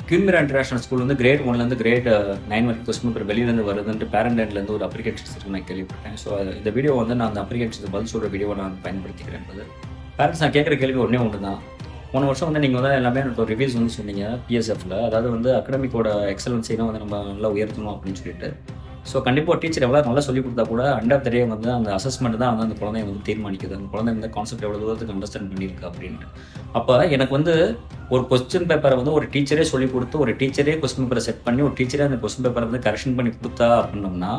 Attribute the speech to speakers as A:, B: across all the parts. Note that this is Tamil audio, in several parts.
A: கியூமிரா இன்டர்நேஷனல் ஸ்கூல் வந்து கிரேட் 1லேருந்து கிரேட் 9 வரைக்கும் கொஸ்டின் பேப்பர் வெளியிலேருந்து வருதுன்ட்டு பேரண்ட் எண்ட்லேருந்து ஒரு அப்ளிகேஷன்ஸ் இருக்கு நான் கேள்விப்பட்டேன். ஸோ இந்த வீடியோ வந்து நான் அந்த அப்ளிகேஷன்ஸ் பதில் சொல்கிற வீடியோவை நான் பயன்படுத்திக்கிறேன். பேரண்ட்ஸ் நான் கேட்குற கேள்வி ஒன்றே ஒன்று தான். போன வருஷம் வந்து நீங்கள் வந்து எல்லாமே எனக்கு ஒரு ரிவ்யூஸ் வந்து சொன்னீங்க பிஎஸ்எஃப்ல, அதாவது வந்து அகடமிக்கோட எக்ஸலன்ஸையும் வந்து நம்ம நல்லா உயர்த்தணும் அப்படின்னு சொல்லிட்டு. ஸோ கண்டிப்பாக ஒரு டீச்சர் எவ்வளோ நல்லா சொல்லிக் கொடுத்தா கூட அண்ட் ஆஃப் த டே வந்து அந்த அசஸ்மெண்ட் தான் வந்து அந்த குழந்தைய வந்து தீர்மானிக்குது. அந்த குழந்தை வந்து கான்செப்ட் எவ்வளோ தூரத்துக்கு அண்டர்ஸ்டாண்ட் பண்ணியிருக்கு அப்படின்ட்டு. அப்போ எனக்கு வந்து ஒரு கொஸ்டின் பேப்பரை வந்து ஒரு டீச்சரே சொல்லிக் கொடுத்து, ஒரு டீச்சரே கொஸ்டின் பேப்பரை செட் பண்ணி, ஒரு டீச்சரே அந்த கொஸ்டின் பேப்பரை வந்து கரெக்ஷன் பண்ணி கொடுத்தா அப்படின்னோம்னா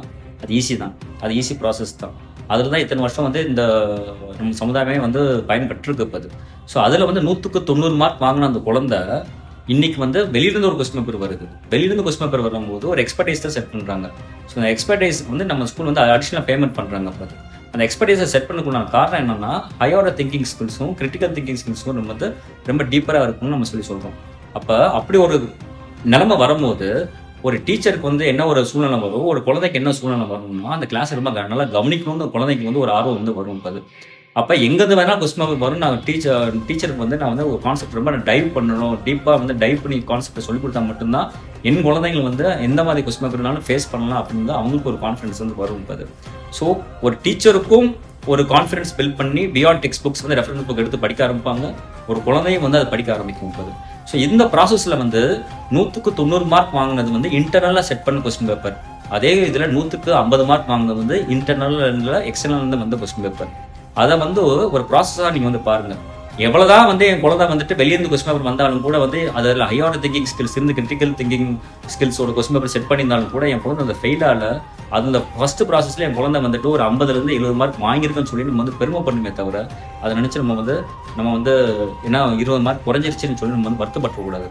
A: அது ஈஸி தான். அது ஈஸி ப்ராசஸ் தான். அதில் தான் இத்தனை வருஷம் வந்து இந்த நம்ம சமுதாயமே வந்து பயன்பெற்றிருக்கு இப்போ அது. ஸோ அதில் வந்து 100க்கு 90 மார்க் வாங்கின அந்த குழந்தை இன்னைக்கு வந்து வெளியிருந்து ஒரு கொஸ்டின் பேப்பர் வருது. வெளியிருந்து கொஸ்டின் பேப்பர் வரும்போது ஒரு எக்ஸ்பர்டைஸ் தான் செட் பண்ணுறாங்க. ஸோ அந்த எக்ஸ்பர்டைஸ்க்கு வந்து நம்ம ஸ்கூல் வந்து அடிஷனல் பேமெண்ட் பண்ணுறாங்க. அப்போ அந்த எக்ஸ்பர்டைஸை செட் பண்ணக்கூடிய காரணம் என்னன்னா ஹையர் திங்கிங் ஸ்கில்ஸும் கிரிட்டிக்கல் திங்கிங் ஸ்கில்ஸும் நம்ம வந்து ரொம்ப டீப்பராக இருக்கும்னு நம்ம சொல்கிறோம். அப்போ அப்படி ஒரு நிலைமை வரும்போது ஒரு டீச்சருக்கு வந்து என்ன ஒரு சூழ்நிலை வரும், ஒரு குழந்தைக்கு என்ன சூழ்நிலை வரணும்னா அந்த கிளாஸ் ரொம்ப நல்லா கவனிக்கணும்னு குழந்தைக்கு வந்து ஒரு ஆர்வம் வந்து வரும். அது அப்போ எங்கேருந்து வேணால் கொஸ்டின் பேப்பர் வரும். நான் டீச்சருக்கு வந்து நான் வந்து ஒரு கான்செப்ட் ரொம்ப டைவ் பண்ணணும், டீப்பாக வந்து டைவ் பண்ணி கான்செப்டை சொல்லிக் கொடுத்தா மட்டும்தான் என் குழந்தைகள் வந்து எந்த மாதிரி கொஸ்டின் பேப்பர்னாலும் ஃபேஸ் பண்ணலாம் அப்படின்னு அவங்களுக்கு ஒரு கான்ஃபிடன்ஸ் வந்து வரும். அது ஸோ ஒரு டீச்சருக்கும் ஒரு கான்ஃபிடன்ஸ் பில்ட் பண்ணி பியாண்ட் டெக்ஸ்ட் புக்ஸ் வந்து ரெஃபரன்ஸ் புக் எடுத்து படிக்க ஆரம்பிப்பாங்க. ஒரு குழந்தையும் வந்து அதை படிக்க ஆரம்பிக்கும். அது ஸோ இந்த ப்ராசஸில் வந்து 100க்கு 90 மார்க் வாங்கினது வந்து இன்டர்னலாக செட் பண்ண கொஸ்டின் பேப்பர். அதே இதில் 100க்கு 50 மார்க் வாங்கினது வந்து இன்டர்னல் எக்ஸ்டர்னல் வந்து கொஸ்டின் பேப்பர். அதை வந்து ஒரு ப்ராசஸாக நீங்கள் வந்து பாருங்கள். எவ்வளோதான் வந்து என் குழந்தை வந்துட்டு வெளியிருந்து கொஸ்டின் பேப்பர் வந்தாலும் கூட வந்து அதில் ஹையர் திங்கிங் ஸ்கில்ஸ் இருந்து கிரிட்டிக்கல் திங்கிங் ஸ்கில்ஸோட கொஸ்டின் பேப்பர் செட் பண்ணியிருந்தாலும் கூட என் குழந்தை அந்த ஃபெயிலால் அந்த ஃபர்ஸ்ட் ப்ராசஸில் என் குழந்தை வந்துட்டு ஒரு 50லேருந்து 70 மார்க் வாங்கியிருக்குன்னு சொல்லி நம்ம வந்து பெருமை பண்ணுமே தவிர அதை நினச்சி நம்ம வந்து ஏன்னா 20 மார்க் குறைஞ்சிருச்சுன்னு சொல்லி நம்ம வந்து வருத்தப்படக்கூடாது.